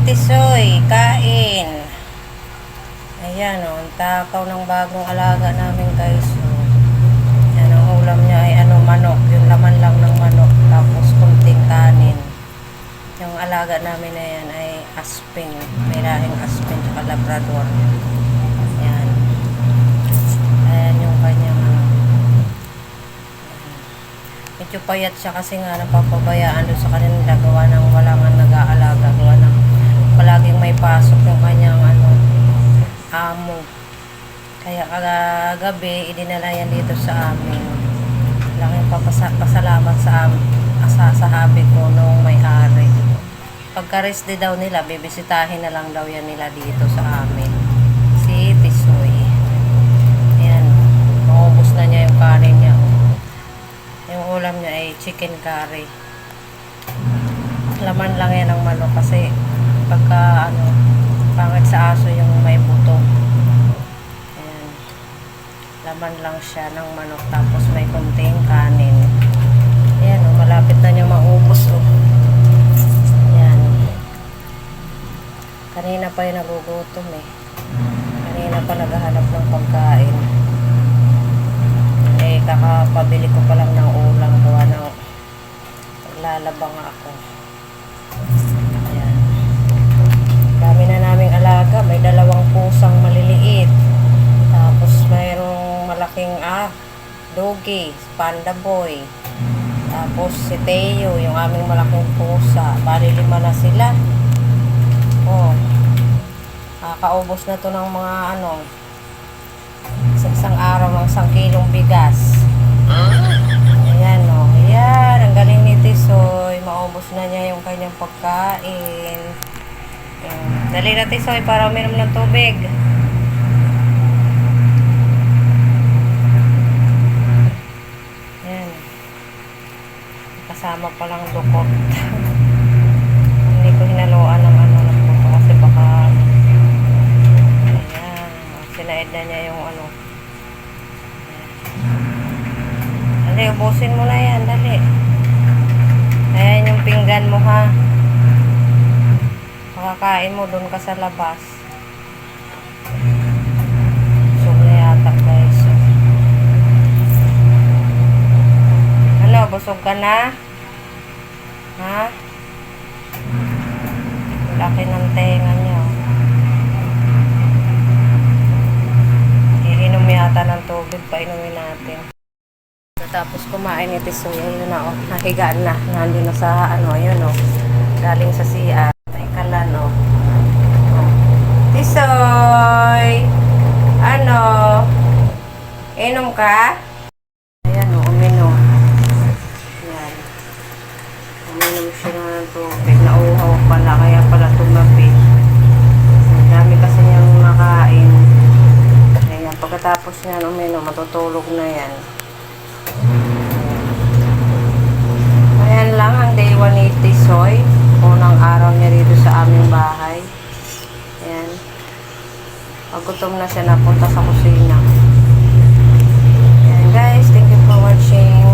Tisoy, kain. Ayan o, ang takaw ng bagong alaga namin guys. O, yan ang ulam niya ay manok. Yung laman lang ng manok. Tapos kunting kanin. Yung alaga namin na yan ay aspin. May lahing aspin at labrador. Yan. Ayan yung kanyang medyo payat siya kasi nga napapabayaan doon sa kanila gawa ng wala nga nag-aalaga, gawa ng palaging may pasok yung kanyang amo. Kaya kagabi idinala yan dito sa amin. Laking pasalamat sa habi ko nung may-ari. Pagka-rest day daw nila, bibisitahin na lang daw yan nila dito sa amin. Si Tisoy. Ayan, maubos na niya yung kanin niya. Yung ulam niya ay chicken curry. Laman lang yan ng manok kasi pagka pangit sa aso yung may buto. Ayan. Laman lang siya ng manok tapos may kunting kanin. Ayan malapit na niya maubos Ayan. Kanina pa yung nagugutom Kanina pa naghahanap ng pagkain. Kakapabili ko pa lang ng ulam gawa ng lalabang ako. Ayan. Dami na naming alaga. May 2 pusang maliliit. Tapos mayroong malaking doggy, panda boy. Tapos si Teo, yung aming malaking pusa. Bali 5 na sila. Kaubos na to ng mga sa isang araw ng 1 kilong bigas. Ayan ayan, ang galing ni Tisoy. Maubos na niya yung kanyang pagkain. Dali na Tisoy para uminom ng tubig. Ayan. Kasama palang dukot. Hindi ko hinaluan ng ng buto kasi baka ayan, sinaid na niya yung Dali, ubusin mo na yan, dali. Ayan yung pinggan mo ha. Makakain mo doon ka sa labas. Busog na yata guys. Busog ka na? Ha? Laki ng tenga niya. Iinom yata ng tubig, painumin natin. Tapos kumain ni Tisoy, ayun na nahigaan na, nandun na sa ayun galing sa CR, may kalan Tisoy, inom ka? Ayan uminom. Ayan, uminom siya ng tubig, nauhaw pala, kaya pala tumabi. Ang dami kasi niyang nakain. Ayan, pagkatapos niyan uminom, matutulog na yan. Ayan lang ang day 1 ni Tisoy. Unang araw niya dito sa aming bahay. Ayan. Paggutom na siya, napunta sa kusina. Ayan guys, thank you for watching.